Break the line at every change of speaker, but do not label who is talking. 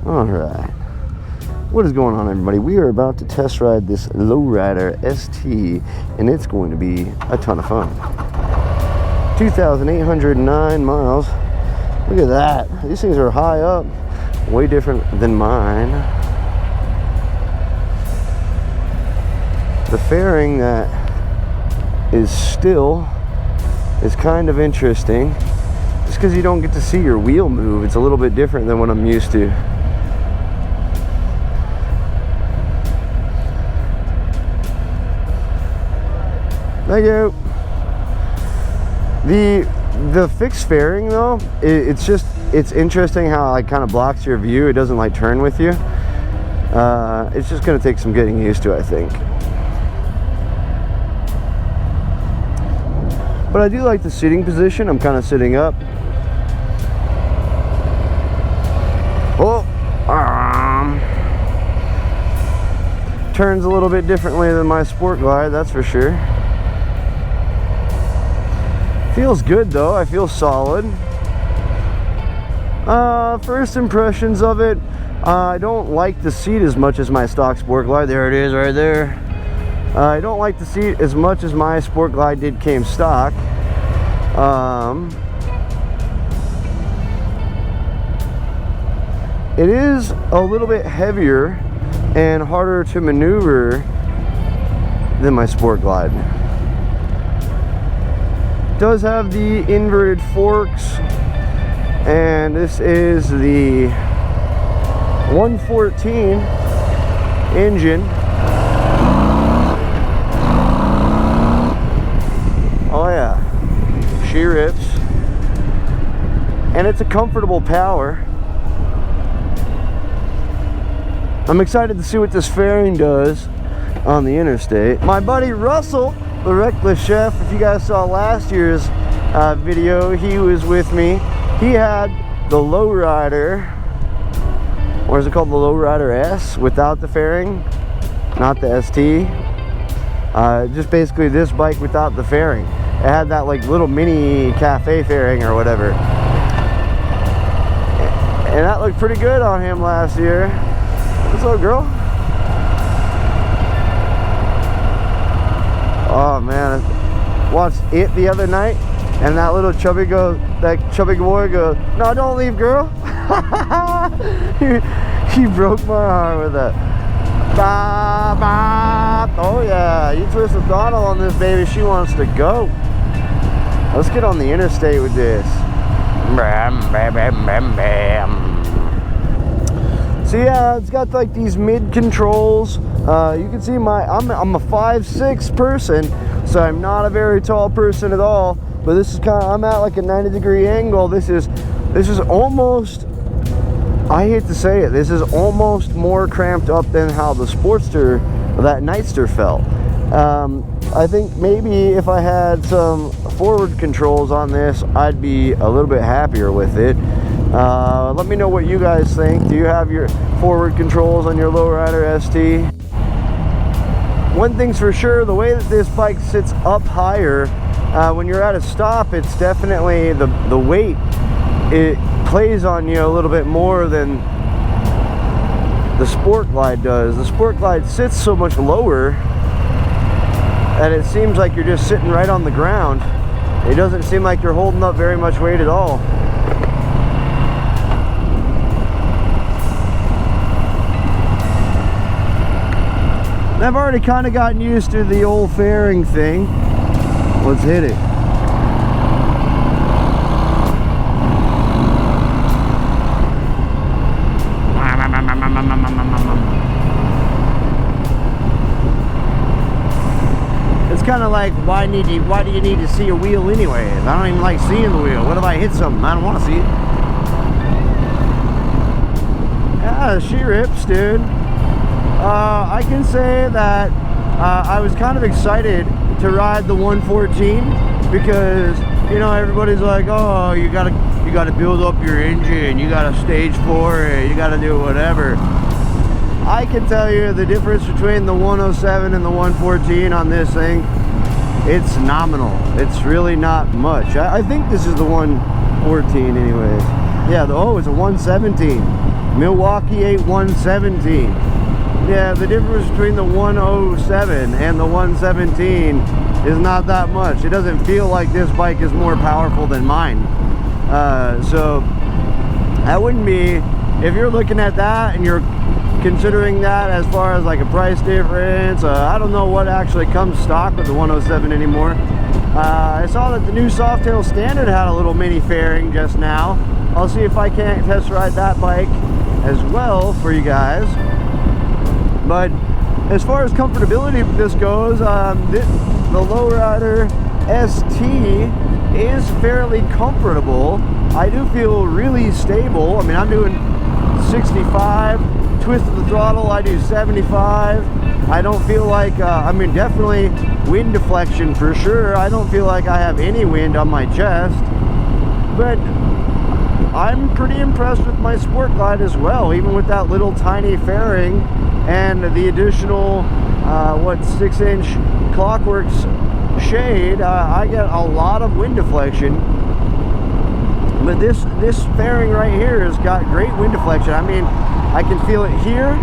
Alright. What is going on, everybody? We are about to test ride this Lowrider ST, and it's going to be a ton of fun. 2,809 miles. Look at that. These things are high up. Way different than mine. The fairing that is still is kind of interesting. Just because you don't get to see your wheel move. It's a little bit different than what I'm used to. Thank you. The fixed fairing though, it's interesting how it kind of blocks your view. It doesn't like turn with you. It's just gonna take some getting used to, I think. But I do like the sitting position. I'm kind of sitting up. Oh, turns a little bit differently than my Sport Glide, that's for sure. Feels good though, I feel solid. First impressions of it, I don't like the seat as much as my stock Sport Glide. There it is right there. I don't like the seat as much as my Sport Glide came stock. It is a little bit heavier and harder to maneuver than my Sport Glide. Does have the inverted forks, and this is the 114 engine. Oh yeah, she rips, and it's a comfortable power. I'm excited to see what this fairing does on the interstate. My buddy Russell, the Reckless Chef, if you guys saw last year's video, he was with me. He had the Lowrider, or is it called the Lowrider S, without the fairing, not the ST. Just basically this bike without the fairing. It had that like little mini cafe fairing or whatever. And that looked pretty good on him last year. What's up, girl? Oh man, I watched it the other night, and that little chubby boy goes, "No, don't leave, girl." he broke my heart with that. Bah, bah. Oh yeah, you twist the throttle on this baby, she wants to go. Let's get on the interstate with this. Bam, bam, bam, bam, bam. So yeah, it's got like these mid controls. You can see I'm a 5'6" person, so I'm not a very tall person at all. But this is I'm at like a 90-degree angle. This is almost, I hate to say it, this is almost more cramped up than how the Sportster, that Nightster felt. I think maybe if I had some forward controls on this, I'd be a little bit happier with it. Let me know what you guys think. Do you have your forward controls on your Lowrider ST? One thing's for sure, the way that this bike sits up higher, when you're at a stop, it's definitely the weight, it plays on you a little bit more than the Sport Glide does. The Sport Glide sits so much lower that it seems like you're just sitting right on the ground. It doesn't seem like you're holding up very much weight at all. I've already kind of gotten used to the old fairing thing. Let's hit it. It's kind of like, why do you need to see a wheel anyways? I don't even like seeing the wheel. What if I hit something? I don't want to see it. Yeah, she rips, dude. I can say that I was kind of excited to ride the 114 because, you know, everybody's like, oh, you gotta build up your engine, you gotta stage for it, you gotta do whatever. I can tell you the difference between the 107 and the 114 on this thing, it's nominal. It's really not much. I think this is the 114 anyways. Yeah, it's a 117. Milwaukee 8 117. Yeah, the difference between the 107 and the 117 is not that much. It doesn't feel like this bike is more powerful than mine. So that wouldn't be, if you're looking at that and you're considering that as far as like a price difference, I don't know what actually comes stock with the 107 anymore. I saw that the new Softail Standard had a little mini fairing just now. I'll see if I can't test ride that bike as well for you guys. But as far as comfortability this goes, the Lowrider ST is fairly comfortable. I do feel really stable. I mean, I'm doing 65, twist of the throttle, I do 75. I don't feel like, I mean, definitely wind deflection for sure. I don't feel like I have any wind on my chest. But I'm pretty impressed with my Sport Glide as well, even with that little tiny fairing and the additional, 6-inch Clockworks shade. I get a lot of wind deflection. But this fairing right here has got great wind deflection. I mean, I can feel it here,